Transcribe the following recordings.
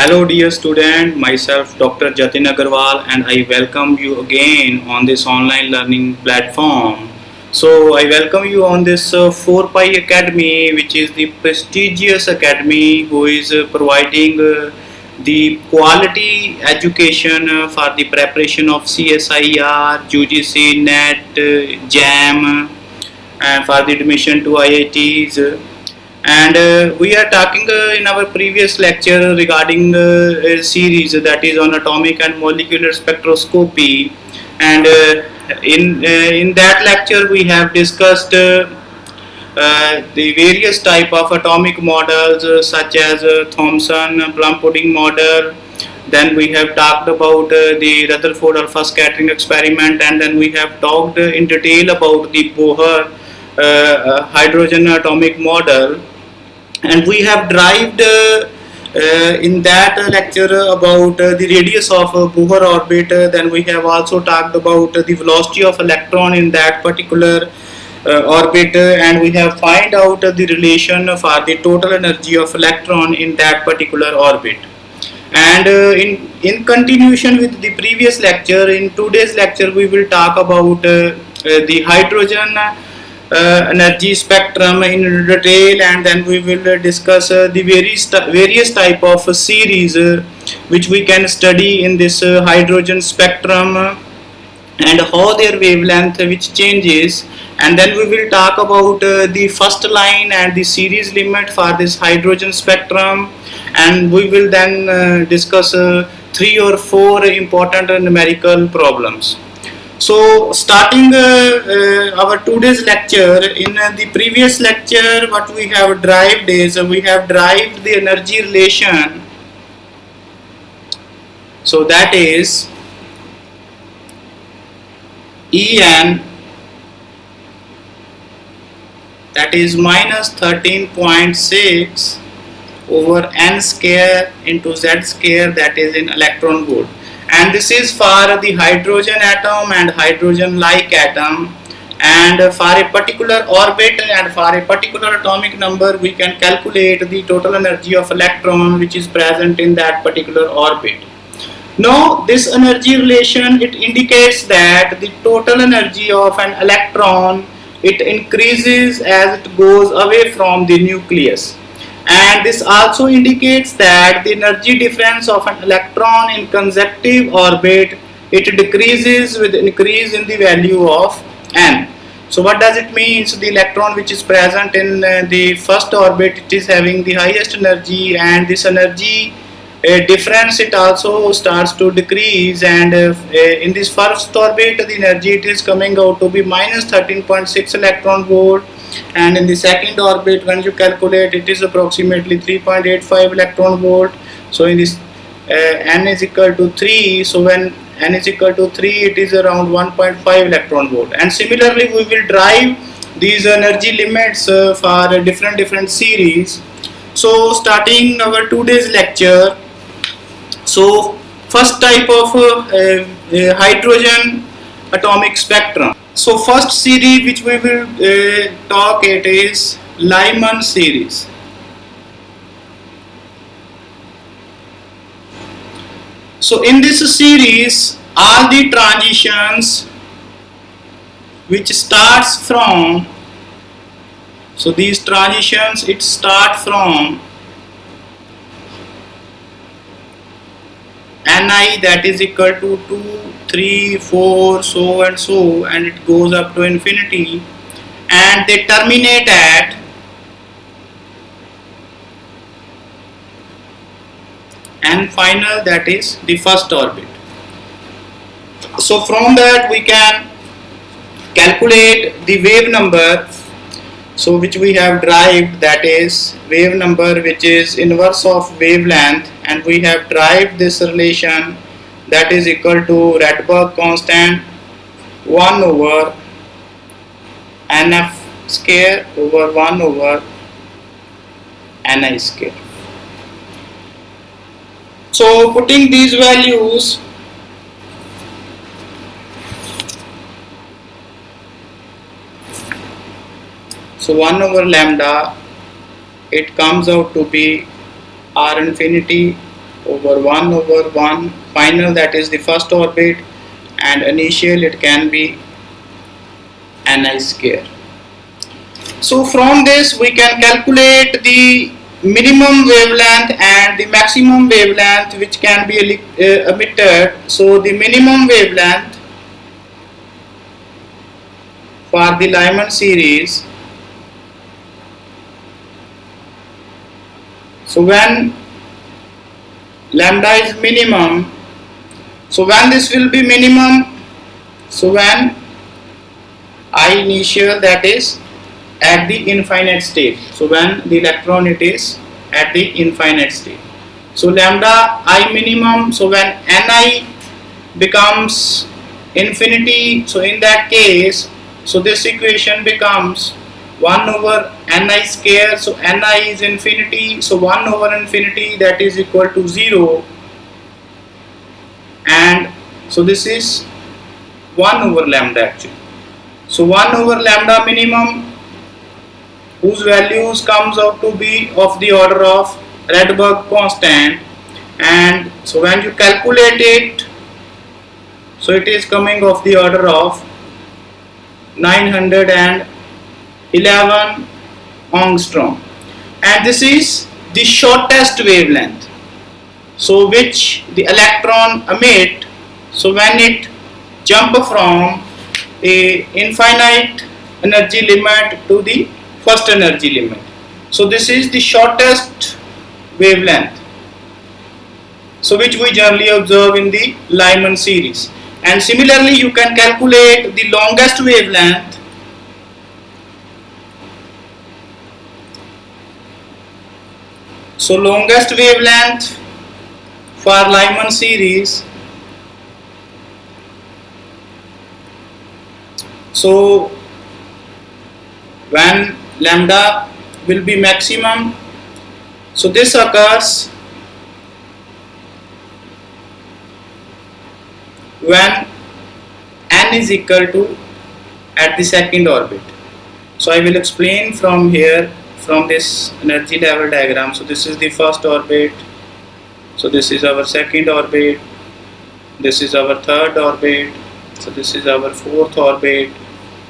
Hello dear student, myself Dr. Jatin Agarwal and I welcome you again on this online learning platform. So I welcome you on this 4Pi Academy, which is the prestigious academy who is providing the quality education for the preparation of CSIR, UGC, NET, JAM, and for the admission to IITs. And we are talking in our previous lecture regarding a series that is on atomic and molecular spectroscopy. And in that lecture we have discussed the various type of atomic models such as Thomson plum pudding model. Then we have talked about the Rutherford alpha scattering experiment, and then we have talked in detail about the Bohr hydrogen atomic model. And we have derived in that lecture about the radius of Bohr orbit. Then we have also talked about the velocity of electron in that particular orbit, and we have find out the relation for the total energy of electron in that particular orbit. And in continuation with the previous lecture, in today's lecture we will talk about the hydrogen energy spectrum in detail, and then we will discuss the various type of series which we can study in this hydrogen spectrum, and how their wavelength which changes. And then we will talk about the first line and the series limit for this hydrogen spectrum, and we will then discuss 3 or 4 important numerical problems. So starting our today's lecture, in the previous lecture what we have derived is we have derived the energy relation. So that is En, that is minus 13.6 over n square into z square, that is in electron volt. And this is for the hydrogen atom and hydrogen like atom, and for a particular orbit and for a particular atomic number we can calculate the total energy of electron which is present in that particular orbit. Now this energy relation, it indicates that the total energy of an electron, it increases as it goes away from the nucleus. And this also indicates that the energy difference of an electron in conjunctive orbit, it decreases with increase in the value of n. So what does it mean? So the electron which is present in the first orbit, it is having the highest energy, and this energy difference, it also starts to decrease, and in this first orbit the energy, it is coming out to be minus 13.6 electron volt, and in the second orbit when you calculate, it is approximately 3.85 electron volt. So in this n is equal to 3, so when n is equal to 3, it is around 1.5 electron volt. And similarly we will derive these energy limits for different series. So starting our today's lecture, so first type of hydrogen atomic spectrum. So first series which we will talk, it is Lyman series. So in this series, all the transitions which starts from, so these transitions, it start from Ni, that is equal to 2, 3, 4, so and so, and it goes up to infinity, and they terminate at n final, that is the first orbit. So from that we can calculate the wave number, so which we have derived, that is wave number which is inverse of wavelength, and we have derived this relation, that is equal to Rydberg constant 1 over nf square over 1 over ni square. So putting these values, so 1 over lambda, it comes out to be r infinity over 1 over 1 final, that is the first orbit, and initial it can be Ni square. So from this we can calculate the minimum wavelength and the maximum wavelength which can be emitted. So the minimum wavelength for the Lyman series, so when lambda is minimum, so when this will be minimum, so when I initial, that is at the infinite state, so when the electron it is at the infinite state, so lambda I minimum, so when Ni becomes infinity, so in that case, so this equation becomes 1 over Ni square, so Ni is infinity, so 1 over infinity, that is equal to 0, and so this is 1 over lambda actually. So 1 over lambda minimum, whose values comes out to be of the order of Rydberg constant, and so when you calculate it, so it is coming of the order of 911 angstrom, and this is the shortest wavelength, so which the electron emit, so when it jump from a infinite energy limit to the first energy limit, so this is the shortest wavelength, so which we generally observe in the Lyman series. And similarly you can calculate the longest wavelength, so longest wavelength for Lyman series, so when lambda will be maximum, so this occurs when n is equal to at the second orbit. So I will explain from here, from this energy level diagram. So this is the first orbit, so this is our second orbit, this is our third orbit, so this is our fourth orbit,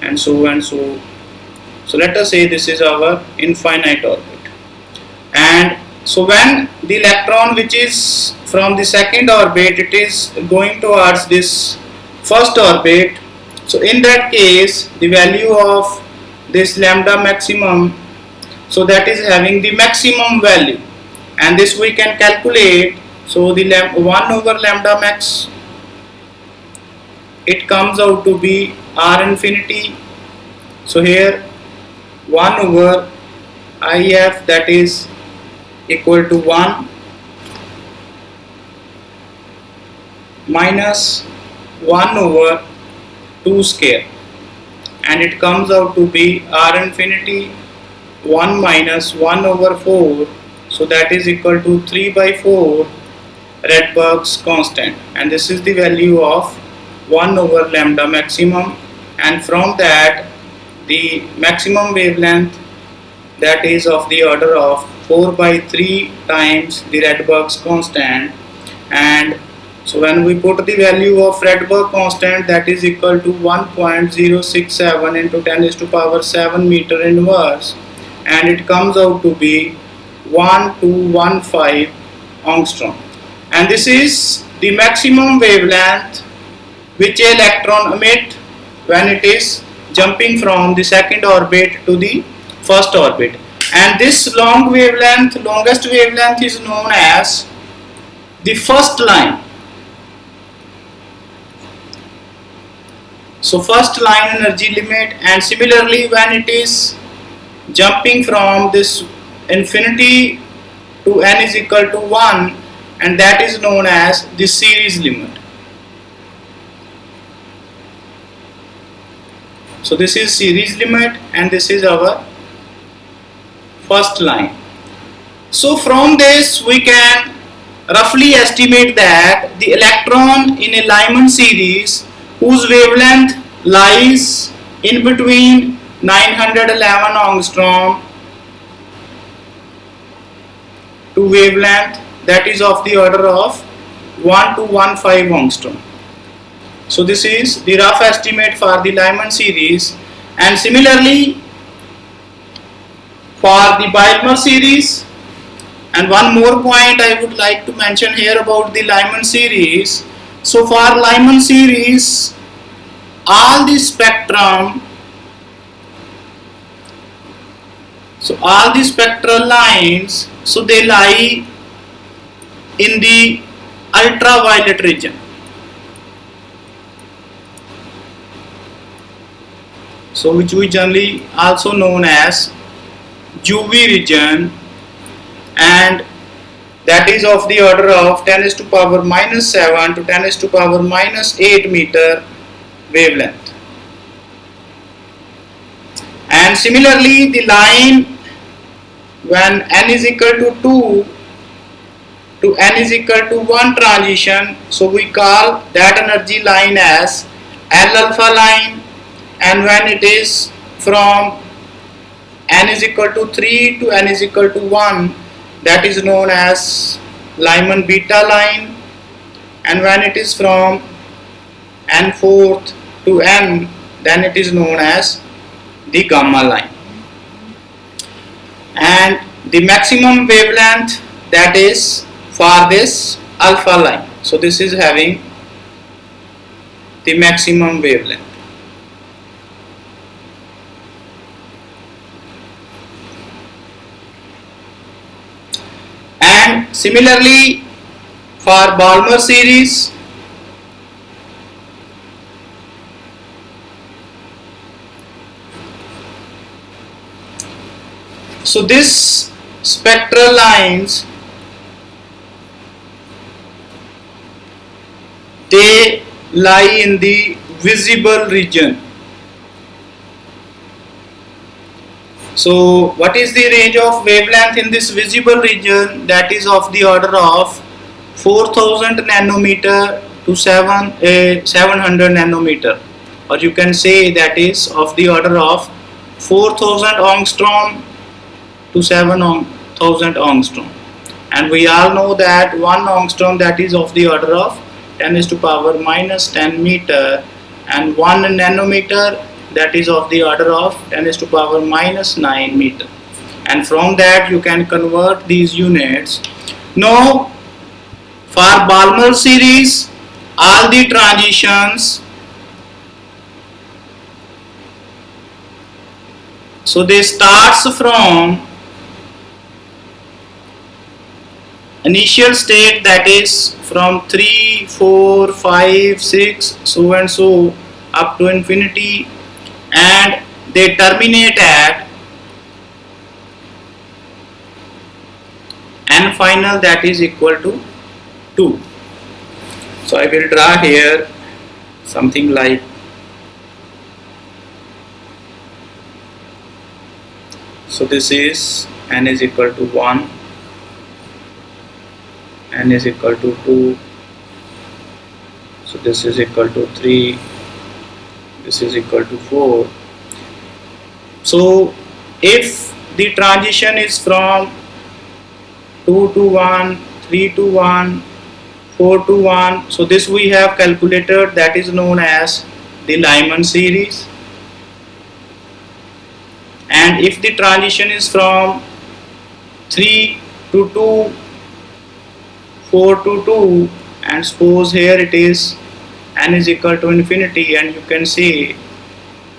and so and so. So let us say this is our infinite orbit, and so when the electron which is from the second orbit, it is going towards this first orbit, so in that case the value of this lambda maximum, so that is having the maximum value, and this we can calculate. So the 1 over lambda max, it comes out to be R infinity, so here 1 over IF, that is equal to 1 minus 1 over 2 square, and it comes out to be R infinity 1 minus 1 over 4, so that is equal to 3 by 4 Rydberg's constant, and this is the value of 1 over lambda maximum, and from that the maximum wavelength, that is of the order of 4 by 3 times the Rydberg's constant, and so when we put the value of Rydberg constant, that is equal to 1.067 into 10 raised to power 7 meter inverse, and it comes out to be 1215 angstrom, and this is the maximum wavelength which an electron emit when it is jumping from the second orbit to the first orbit. And this longest wavelength is known as the first line. So first line energy limit, and similarly when it is jumping from this infinity to n is equal to 1, and that is known as the series limit. So this is series limit, and this is our first line. So from this we can roughly estimate that the electron in a Lyman series whose wavelength lies in between 911 angstrom to wavelength that is of the order of 1 to 1.5 angstrom. So this is the rough estimate for the Lyman series, and similarly for the Balmer series. And one more point I would like to mention here about the Lyman series. So for Lyman series, all the spectrum, so all the spectral lines, so they lie in the ultraviolet region. So which we generally also known as UV region, and that is of the order of 10 raised to power minus 7 to 10 raised to power minus 8 meter wavelength. And similarly the line when n is equal to 2 to n is equal to 1 transition, so we call that energy line as L alpha line, and when it is from n is equal to 3 to n is equal to 1, that is known as Lyman beta line, and when it is from n fourth to n, then it is known as the gamma line. And the maximum wavelength, that is for this alpha line. So this is having the maximum wavelength. And similarly for Balmer series, so this spectral lines, they lie in the visible region. So what is the range of wavelength in this visible region? That is of the order of 4000 nanometer to 700 nanometer, or you can say that is of the order of 4000 angstrom to 7000 angstrom. And we all know that 1 angstrom, that is of the order of 10 is to power minus 10 meter, and 1 nanometer, that is of the order of 10 is to power minus 9 meter. And from that you can convert these units. Now for Balmer series, all the transitions, so they starts from initial state, that is from 3, 4, 5, 6, so and so up to infinity, and they terminate at n final, that is equal to 2. So I will draw here something like, so this is n is equal to 1, n is equal to 2, so this is equal to 3, this is equal to 4. So if the transition is from 2 to 1, 3 to 1, 4 to 1, so this we have calculated, that is known as the Lyman series. And if the transition is from 3 to 2, 4 to 2, and suppose here it is n is equal to infinity, and you can see,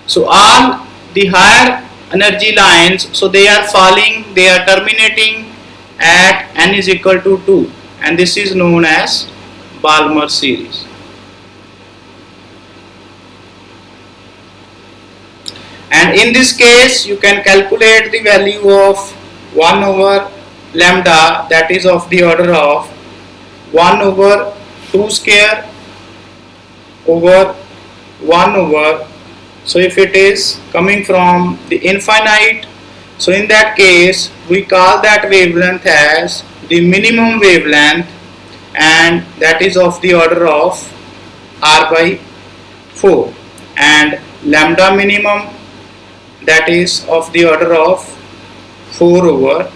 so all the higher energy lines, so they are falling, they are terminating at n is equal to 2, and this is known as Balmer series. And in this case you can calculate the value of 1 over lambda, that is of the order of 1 over 2 square over 1 over, so if it is coming from the infinite, so in that case we call that wavelength as the minimum wavelength, and that is of the order of r by 4, and lambda minimum, that is of the order of 4 over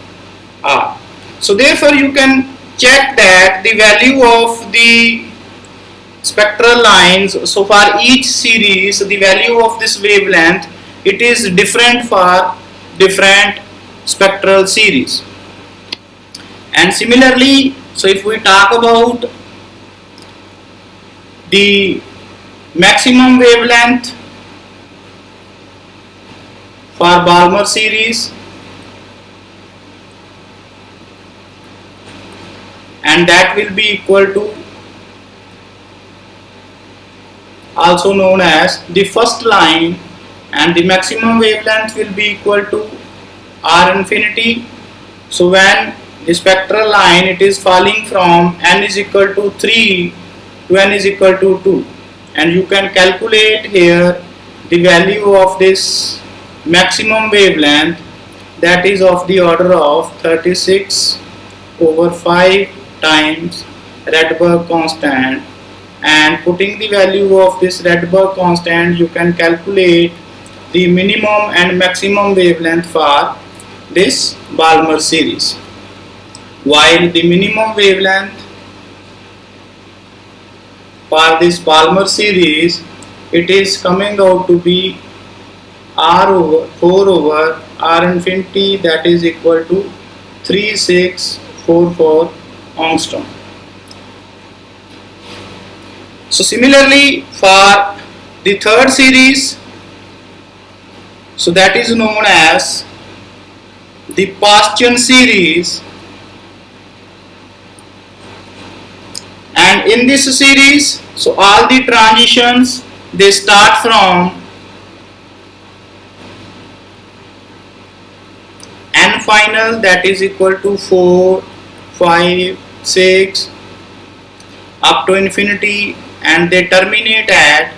r. So therefore you can check that the value of the spectral lines, so for each series the value of this wavelength, it is different for different spectral series. And similarly, so if we talk about the maximum wavelength for Balmer series, and that will be equal to, also known as the first line, and the maximum wavelength will be equal to R infinity. So when the spectral line, it is falling from n is equal to 3 to n is equal to 2, and you can calculate here the value of this maximum wavelength, that is of the order of 36/5 times Rydberg constant. And putting the value of this Rydberg constant, you can calculate the minimum and maximum wavelength for this Balmer series. While the minimum wavelength for this Balmer series, it is coming out to be R/4 over R infinity, that is equal to 3644 angstrom. So similarly for the third series, so that is known as the Paschen series, and in this series, so all the transitions, they start from n final, that is equal to 4, 5, 6 up to infinity, and they terminate at,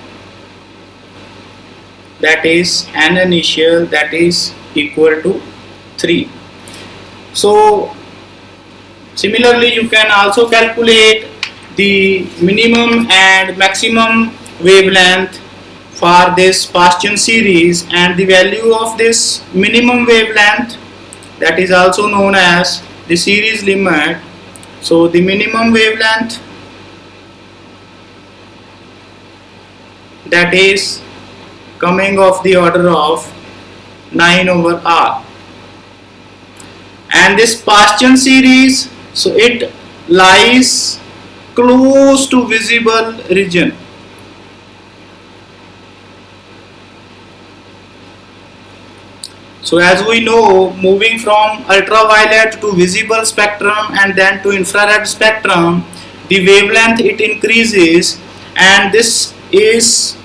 that is n initial, that is equal to 3. So similarly you can also calculate the minimum and maximum wavelength for this Paschen series, and the value of this minimum wavelength, that is also known as the series limit. So the minimum wavelength, that is coming of the order of 9/R. And this Paschen series, so it lies close to visible region. So as we know, moving from ultraviolet to visible spectrum and then to infrared spectrum, the wavelength, it increases, and this is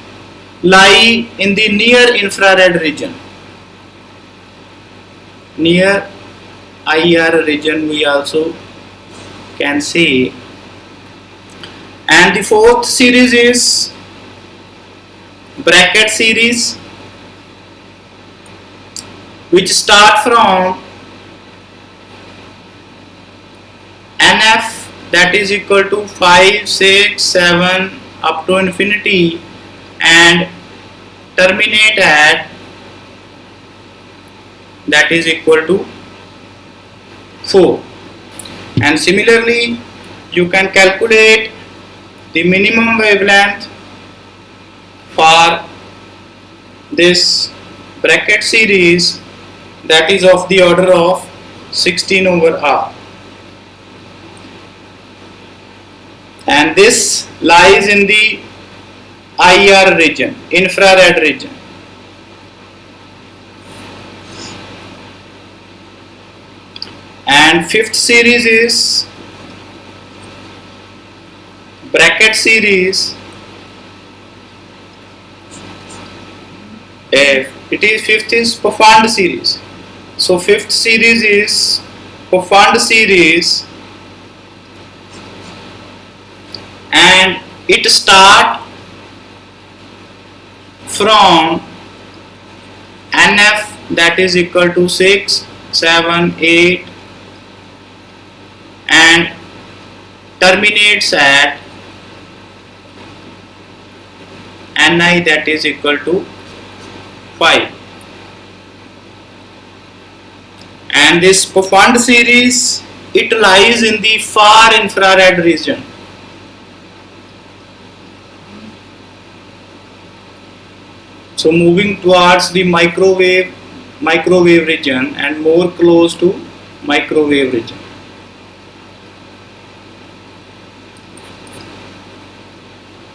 lie in the near infrared region, near IR region we also can say. And the fourth series is bracket series, which start from NF, that is equal to 5, 6, 7 up to infinity, and terminate at, that is equal to 4. And similarly you can calculate the minimum wavelength for this bracket series, that is of the order of 16/R, and this lies in the IR region, infrared region. And fifth series is bracket series. It is fifth is profound series. So fifth series is profound series, and it start from NF, that is equal to 6, 7, 8, and terminates at Ni, that is equal to 5. And this profound series, it lies in the far infrared region. So moving towards the microwave region and more close to microwave region.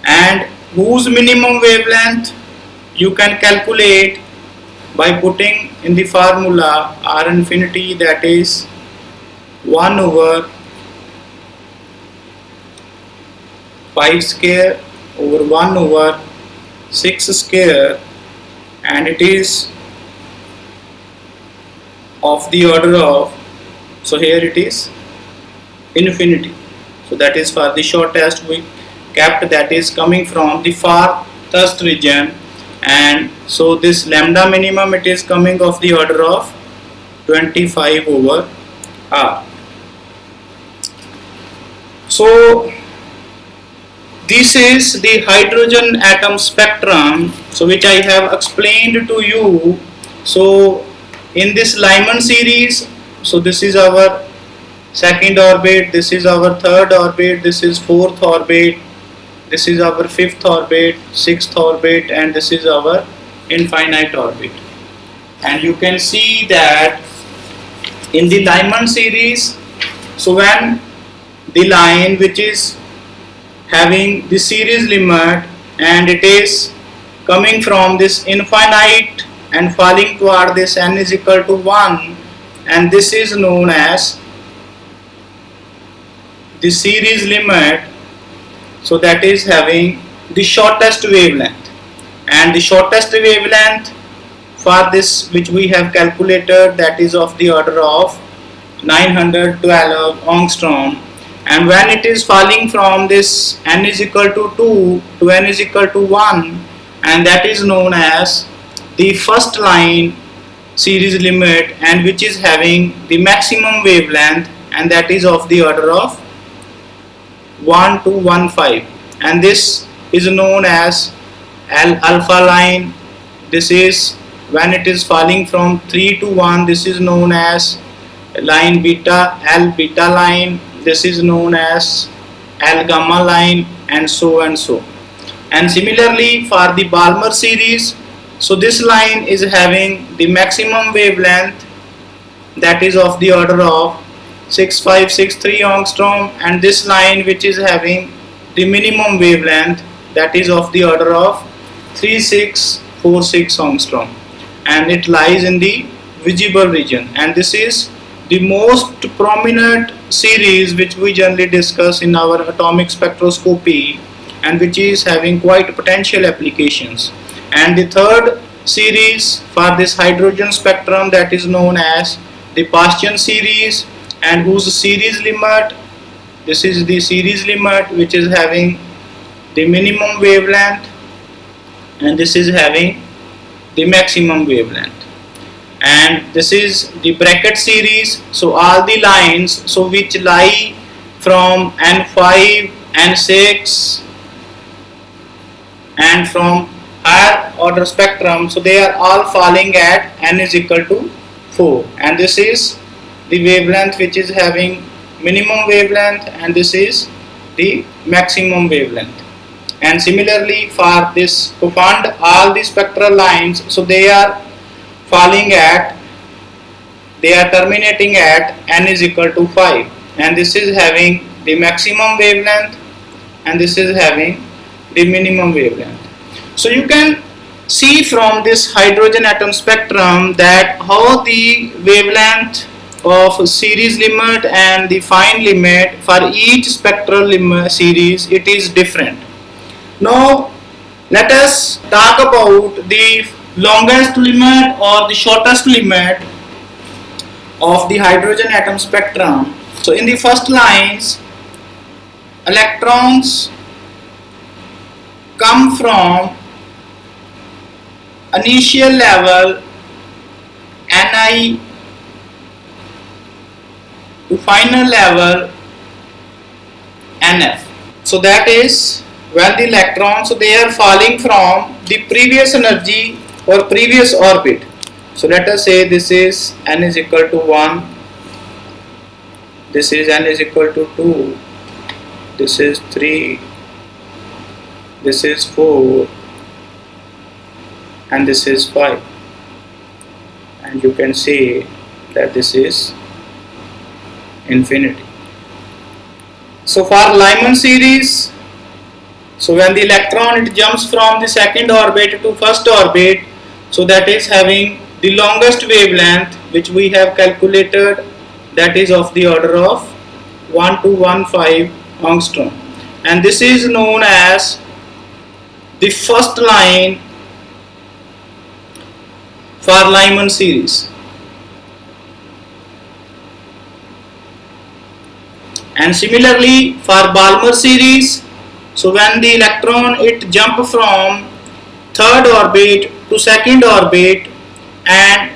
And whose minimum wavelength you can calculate by putting in the formula R infinity, that is 1 over 5 square over 1 over 6 square, and it is of the order of, so here it is infinity. So that is for the shortest we kept, that is coming from the farthest region. And so this lambda minimum, it is coming of the order of 25 over R. So this is the hydrogen atom spectrum, so which I have explained to you. So in this Lyman series, so this is our second orbit, this is our third orbit, this is fourth orbit, this is our fifth orbit, sixth orbit, and this is our infinite orbit. And you can see that in the Lyman series, so when the line which is having the series limit and it is coming from this infinite and falling toward this n is equal to 1, and this is known as the series limit. So that is having the shortest wavelength, and the shortest wavelength for this which we have calculated, that is of the order of 912 angstrom. And when it is falling from this n is equal to 2 to n is equal to 1, and that is known as the first line series limit, and which is having the maximum wavelength, and that is of the order of 1 to 1.5, and this is known as alpha line. This is when it is falling from 3 to 1, this is known as line beta, L beta line, this is known as L gamma line, and so and so. And similarly for the Balmer series, so this line is having the maximum wavelength, that is of the order of 6563 angstrom, and this line which is having the minimum wavelength, that is of the order of 3646 angstrom, and it lies in the visible region. And this is the most prominent series which we generally discuss in our atomic spectroscopy, and which is having quite potential applications. And the third series for this hydrogen spectrum, that is known as the Paschen series, and whose series limit, this is the series limit which is having the minimum wavelength, and this is having the maximum wavelength. And this is the bracket series, so all the lines so which lie from n5, n6 and from higher order spectrum, so they are all falling at n is equal to 4, and this is the wavelength which is having minimum wavelength, and this is the maximum wavelength. And similarly for this, to find all the spectral lines, so they are falling at, they are terminating at n is equal to 5, and this is having the maximum wavelength, and this is having the minimum wavelength. So you can see from this hydrogen atom spectrum that how the wavelength of series limit and the fine limit for each spectral limit series, it is different. Now let us talk about the longest limit or the shortest limit of the hydrogen atom spectrum. So in the first lines, electrons come from initial level Ni to final level Nf. So that is when the electrons, so they are falling from the previous energy or previous orbit. So let us say this is n is equal to 1, this is n is equal to 2, this is 3, this is 4, and this is 5, and you can say that this is infinity. So for Lyman series, so when the electron it jumps from the second orbit to first orbit, so that is having the longest wavelength which we have calculated, that is of the order of 1215 angstrom, and this is known as the first line for Lyman series. And similarly for Balmer series, so when the electron it jump from third orbit to second orbit, and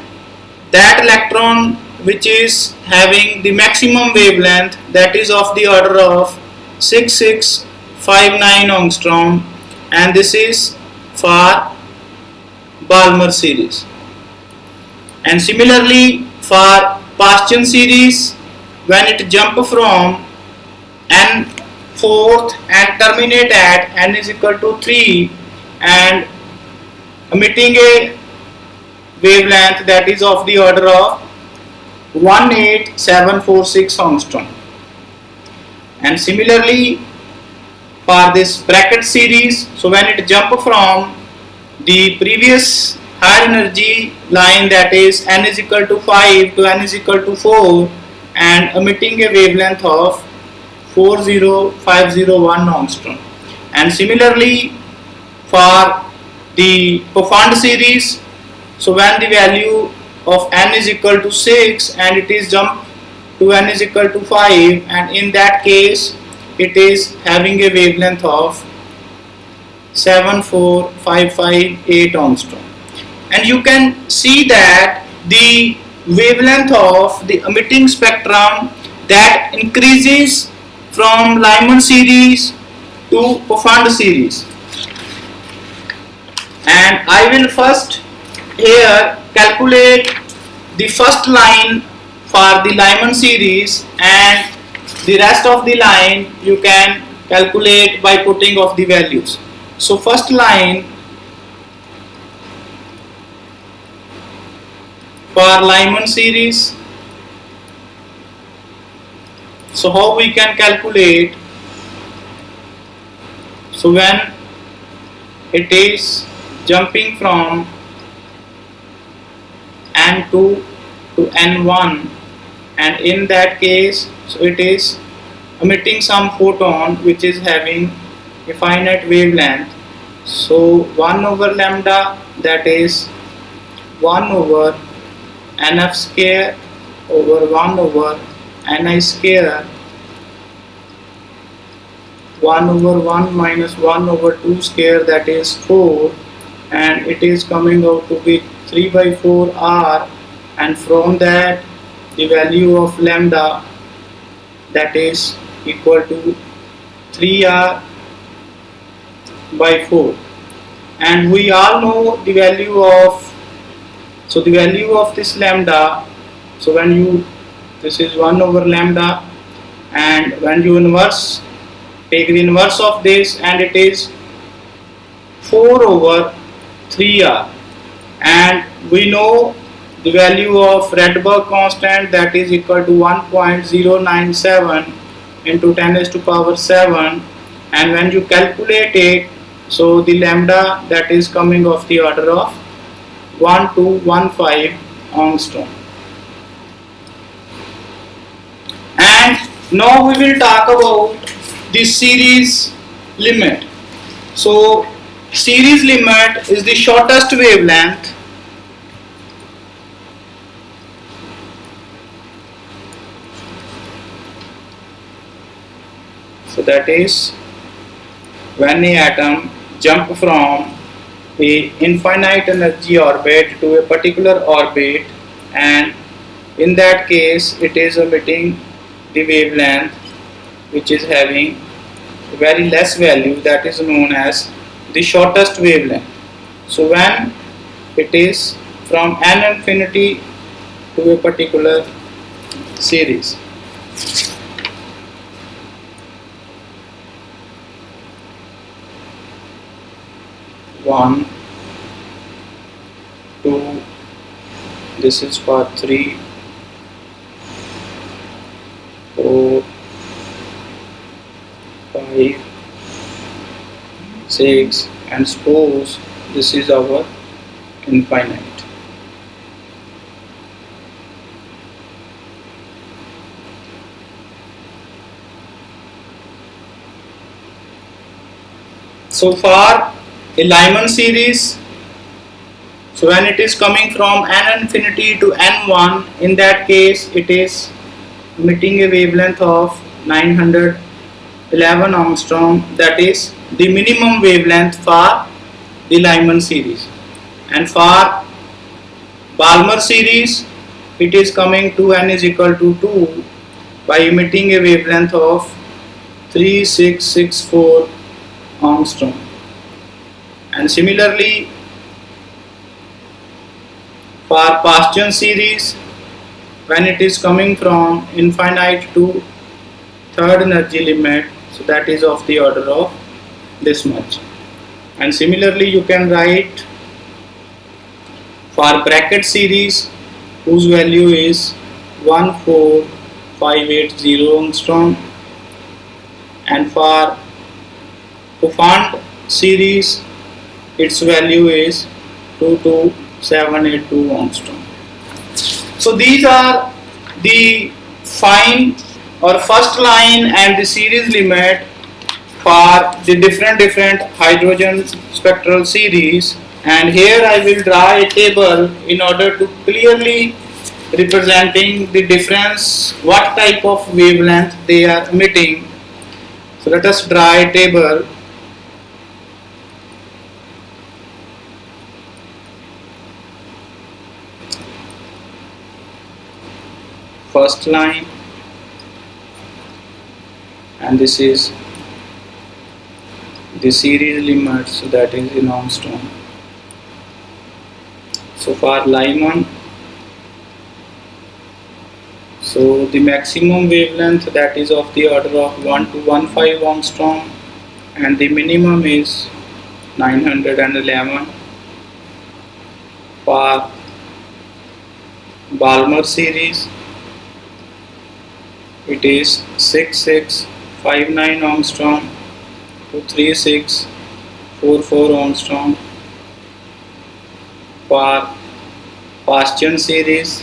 that electron which is having the maximum wavelength, that is of the order of 6659 angstrom, and this is for Balmer series. And similarly for Paschen series, when it jump from n fourth and terminate at n is equal to 3 and emitting a wavelength that is of the order of 18746 angstrom. And similarly for this bracket series, so when it jump from the previous higher energy line, that is n is equal to 5 to n is equal to 4, and emitting a wavelength of 40501 angstrom. And similarly for the Profond series, so when the value of n is equal to 6 and it is jumped to n is equal to 5, and in that case it is having a wavelength of 74558 angstrom. And you can see that the wavelength of the emitting spectrum that increases from Lyman series to Profond series. And I will first here calculate the first line for the Lyman series, and the rest of the line you can calculate by putting of the values. So first line for Lyman series, so how we can calculate? So when it is jumping from n2 to n1, and in that case, so it is emitting some photon which is having a finite wavelength. So 1 over lambda, that is 1 over nf square over 1 over ni square, 1 over 1 minus 1 over 2 square, that is 4, and it is coming out to be 3 by 4 r, and from that the value of lambda, that is equal to 3r by 4. And we all know the value of, so the value of this lambda, so when you, this is 1 over lambda, and when you inverse, take the inverse of this, and it is 4 over 3r, and we know the value of Rydberg constant, that is equal to 1.097 into 10 raised to power 7, and when you calculate it, so the lambda that is coming of the order of 1215 angstrom. And now we will talk about the series limit. So series limit is the shortest wavelength so that is when a atom jump from a infinite energy orbit to a particular orbit, and in that case it is emitting the wavelength which is having a very less value, that is known as the shortest wavelength. So when it is from n infinity to a particular series. One, two, this is for 3, 4, 5, 6, and suppose this is our infinite. So for a Lyman series, so when it is coming from n infinity to n1, in that case it is emitting a wavelength of 911 angstrom, that is the minimum wavelength for the Lyman series. And for Balmer series, it is coming to n is equal to 2 by emitting a wavelength of 3664 angstrom. And similarly for Paschen series, when it is coming from infinite to third energy limit, so that is of the order of this much. And similarly you can write for bracket series, whose value is 14580 angstrom, and for Coufond series, its value is 22782 angstrom. So these are the fine or first line and the series limit for the different hydrogen spectral series. And here I will draw a table in order to clearly representing the difference, what type of wavelength they are emitting. So let us draw a table. First line, and this is the series limit, so that is in angstrom. So for Lyman, so the maximum wavelength, that is of the order of 1215 angstrom, and the minimum is 911. For Balmer series, it is 6659 angstrom to 3644 angstrom. For Paschen series,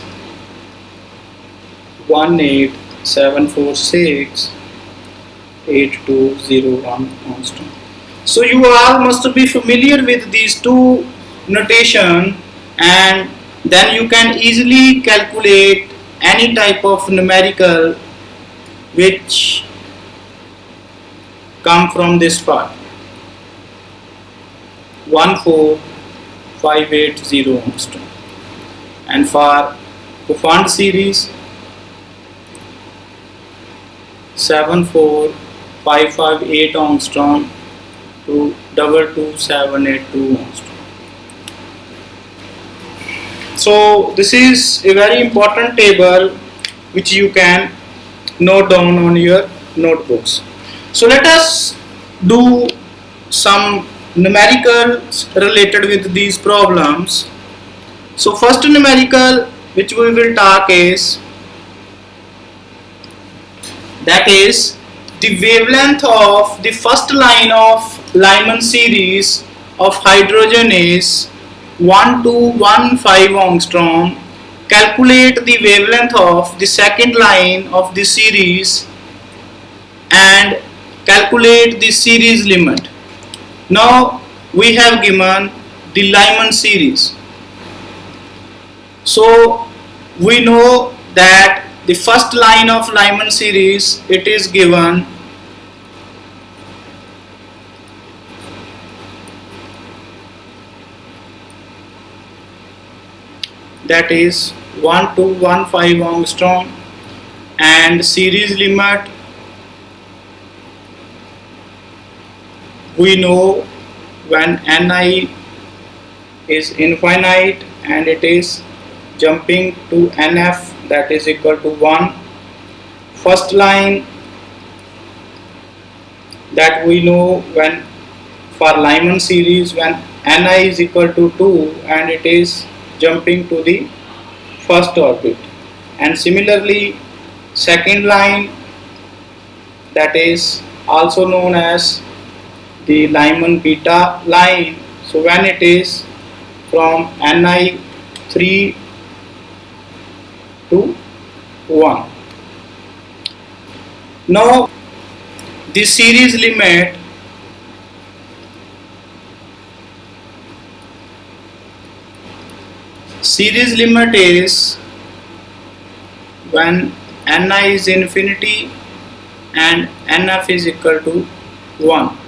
18746 8201 angstrom. So you all must be familiar with these two notation, and then you can easily calculate any type of numerical which come from this part, 14580 angstrom. And for Coufond series, 74558 angstrom to 22782 angstrom. So this is a very important table which you can note down on your notebooks. So let us do some numericals related with these problems. So first numerical which we will talk is, that is the wavelength of the first line of Lyman series of hydrogen is 1215 angstrom. Calculate the wavelength of the second line of the series and calculate the series limit. Now we have given the Lyman series. So we know that the first line of Lyman series, it is given that is 1215 angstrom, and series limit we know when Ni is infinite and it is jumping to Nf, that is equal to 1. first line that we know when for Lyman series when Ni is equal to 2 and it is jumping to the first orbit, and similarly second line that is also known as the Lyman beta line. So when it is from Ni 3 to 1. Now the series limit is when Ni is infinity and Nf is equal to 1.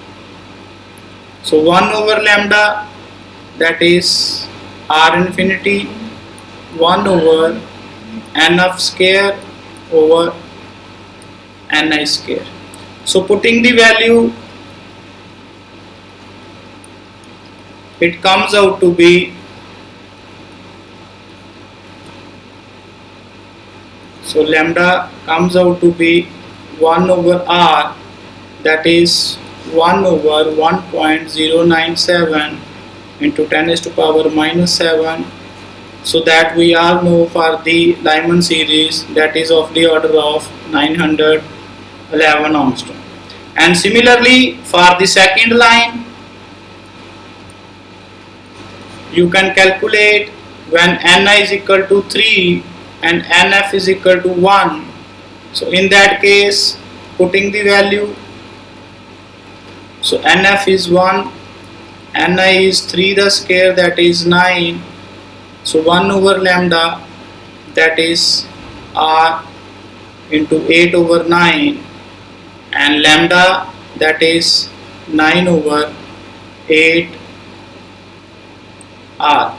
So 1 over lambda, that is R infinity, 1 over Nf square over Ni square. So putting the value, it comes out to be, so lambda comes out to be 1 over R, that is 1 over 1.097 into 10 raised to power minus 7. So that we all know for the Lyman series, that is of the order of 911 angstrom. And similarly for the second line, you can calculate when Ni is equal to 3 and Nf is equal to 1. So in that case, putting the value, so Nf is 1, Ni is 3 the square, that is 9. So 1 over lambda, that is R into 8 over 9, and lambda, that is 9 over 8 R,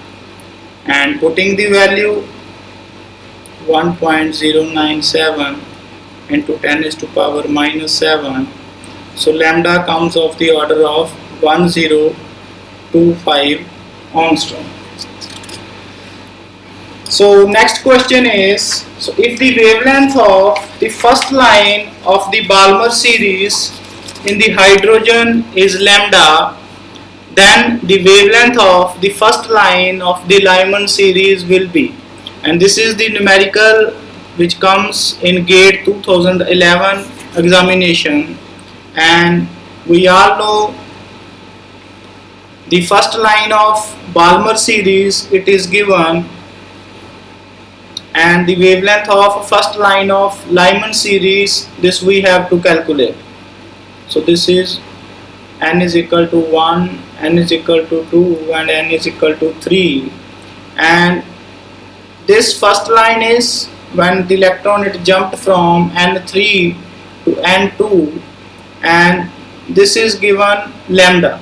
and putting the value 1.097 into 10 raised to power minus 7. So lambda comes of the order of 1025 angstrom. So next question is, so if the wavelength of the first line of the Balmer series in the hydrogen is lambda, then the wavelength of the first line of the Lyman series will be, and this is the numerical which comes in GATE 2011 examination, and we all know the first line of Balmer series, it is given, and the wavelength of first line of Lyman series, this we have to calculate. So this is n is equal to 1, n is equal to 2 and n is equal to 3, and this first line is when the electron it jumped from n3 to n2, and this is given lambda,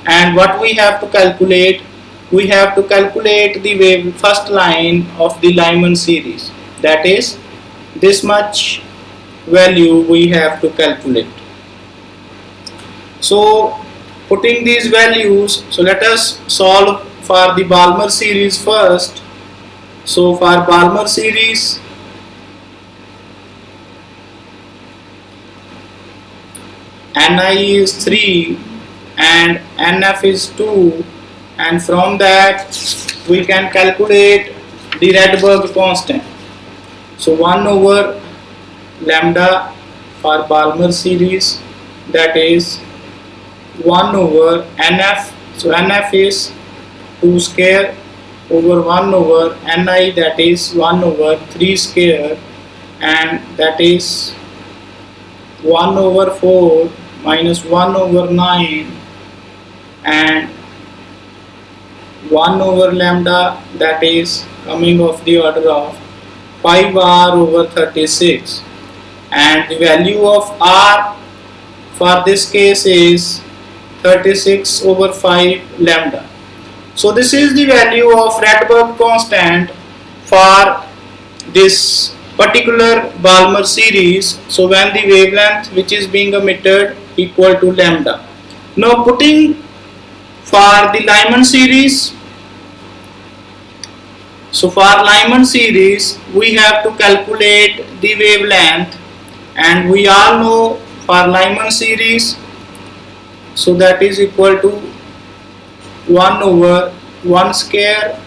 and what we have to calculate, we have to calculate the first line of the Lyman series, that is this much value we have to calculate. So putting these values, so let us solve for the Balmer series first. So for Balmer series, Ni is 3 and Nf is 2, and from that we can calculate the Rydberg constant. So 1 over lambda for Balmer series, that is 1 over Nf, so Nf is 2 square over 1 over Ni, that is 1 over 3 square, and that is 1 over 4 minus 1 over 9 and 1 over lambda, that is coming of the order of 5r over 36, and the value of r for this case is 36 over 5 lambda. So this is the value of Rydberg constant for this particular Balmer series. So when the wavelength which is being emitted equal to lambda. Now putting for the Lyman series, so for Lyman series we have to calculate the wavelength, and we all know for Lyman series, so that is equal to 1 over 1 square,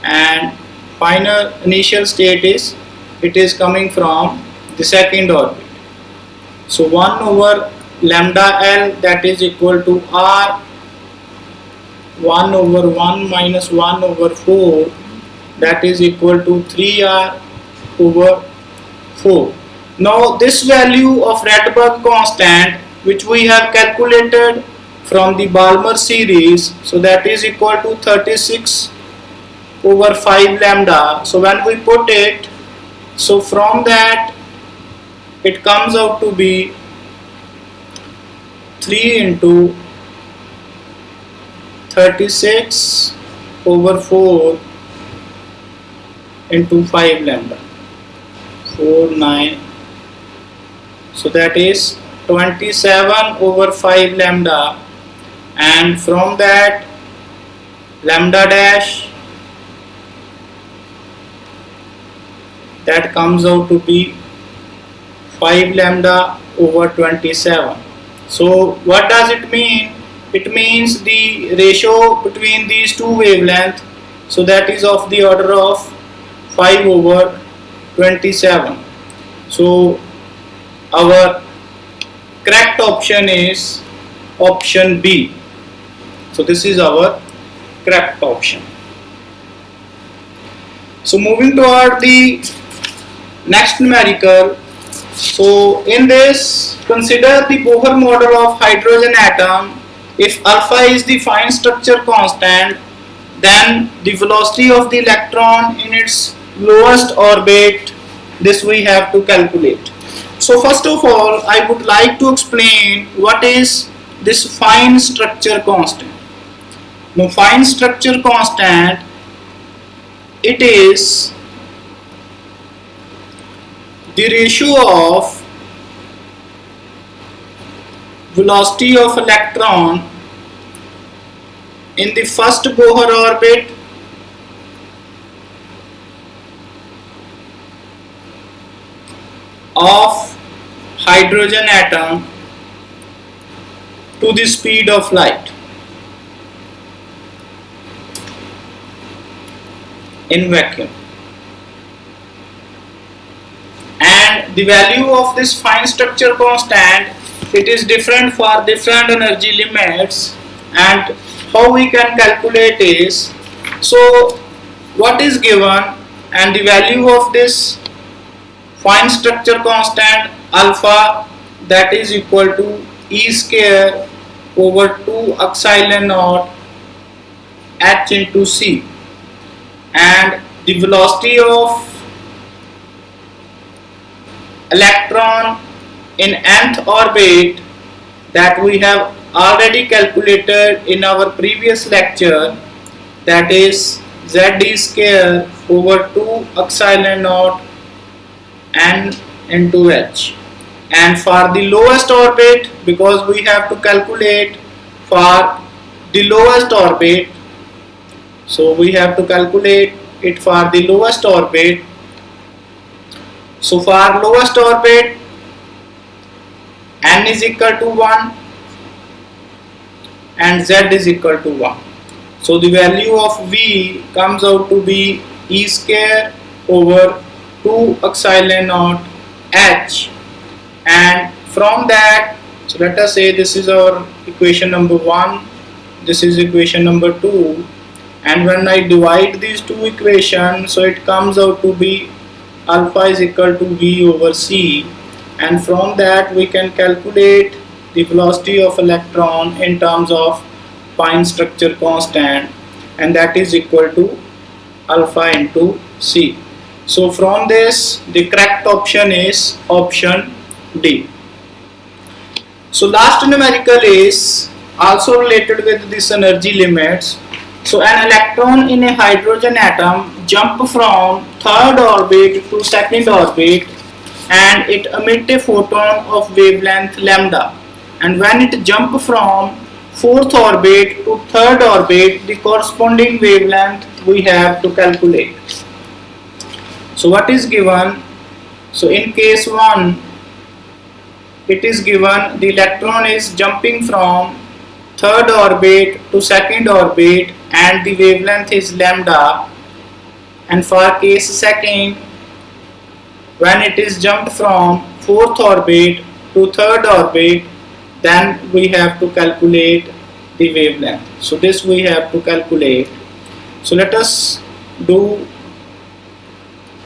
and final initial state is it is coming from the second orbit. So 1 over lambda L, that is equal to R 1 over 1 minus 1 over 4, that is equal to 3R over 4. Now this value of Rydberg constant, which we have calculated from the Balmer series, so that is equal to 36 over 5 lambda. So when we put it, so from that it comes out to be 3 into 36 over 4 into 5 lambda, 4, 9, so that is 27 over 5 lambda, and from that lambda dash, that comes out to be 5 lambda over 27. So what does it mean? It means the ratio between these two wavelengths, so that is of the order of 5 over 27. So our correct option is option B. So this is our correct option. So moving toward the next numerical. So in this, consider the Bohr model of hydrogen atom. If alpha is the fine structure constant, then the velocity of the electron in its lowest orbit, this we have to calculate. So first of all, I would like to explain what is this fine structure constant. Now fine structure constant, it is the ratio of velocity of electron in the first Bohr orbit of hydrogen atom to the speed of light in vacuum. And the value of this fine structure constant, it is different for different energy limits, and how we can calculate is, so what is given, and the value of this fine structure constant alpha, that is equal to E square over 2 epsilon naught H into C, and the velocity of electron in nth orbit, that we have already calculated in our previous lecture, that is Z square over 2 epsilon naught N into H. And for the lowest orbit, because we have to calculate for the lowest orbit, so we have to calculate it for the lowest orbit. So for lowest orbit, N is equal to 1 and Z is equal to 1. So the value of V comes out to be E square over 2 epsilon naught H, and from that, so let us say this is our equation number 1, this is equation number 2, and when I divide these two equations, so it comes out to be alpha is equal to V over C, and from that we can calculate the velocity of electron in terms of fine structure constant, and that is equal to alpha into C. So from this, the correct option is option D. So last numerical is also related with this energy limits. So an electron in a hydrogen atom jump from third orbit to second orbit, and it emit a photon of wavelength lambda, and when it jump from fourth orbit to third orbit, the corresponding wavelength we have to calculate. So what is given? So in case 1, it is given the electron is jumping from third orbit to second orbit and the wavelength is lambda, and for case second, when it is jumped from fourth orbit to third orbit, then we have to calculate the wavelength. So this we have to calculate. So let us do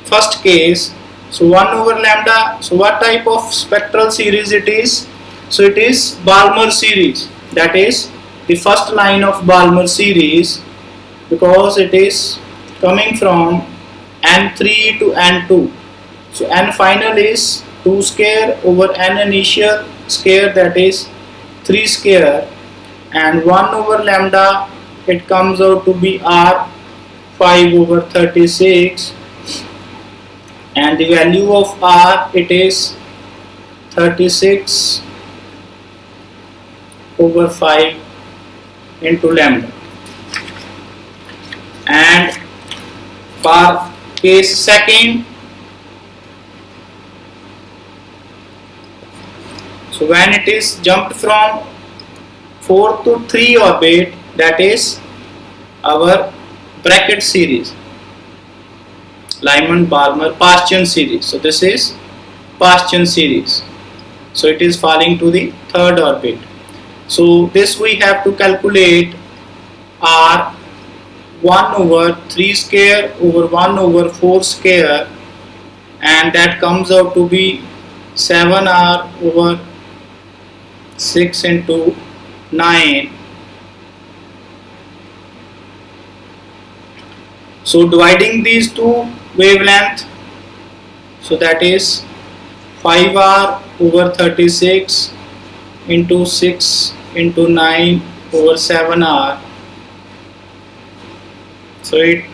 first case. So 1 over lambda. So what type of spectral series it is? So it is Balmer series. That is the first line of Balmer series, because it is coming from n3 to n2. So n final is 2 square over n initial square, that is 3 square, and 1 over lambda, it comes out to be r 5 over 36, and the value of r, it is 36 over 5 into lambda. And for case second, so when it is jumped from 4 to 3 orbit, that is our bracket series, Lyman-Balmer Paschen series. So this is Paschen series. So it is falling to the third orbit. So this we have to calculate r 1 over 3 square over 1 over 4 square, and that comes out to be 7r over 6 into 9. So dividing these two wavelength, so that is 5r over 36 into 6 into 9 over 7r. So it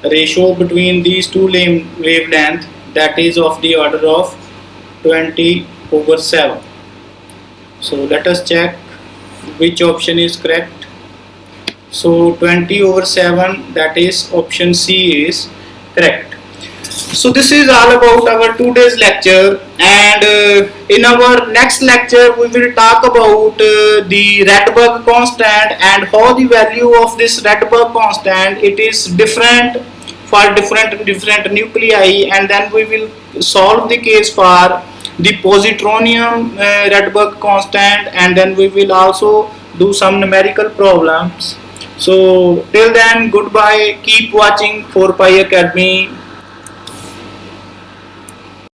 ratio between these two wavelength, that is of the order of 20 over 7. So let us check which option is correct. So 20 over 7, that is option C is correct. So this is all about our today's lecture, and in our next lecture we will talk about the Rydberg constant and how the value of this Rydberg constant, it is different for different nuclei, and then we will solve the case for the positronium Rydberg constant, and then we will also do some numerical problems. So till then, goodbye, keep watching 4Pi Academy.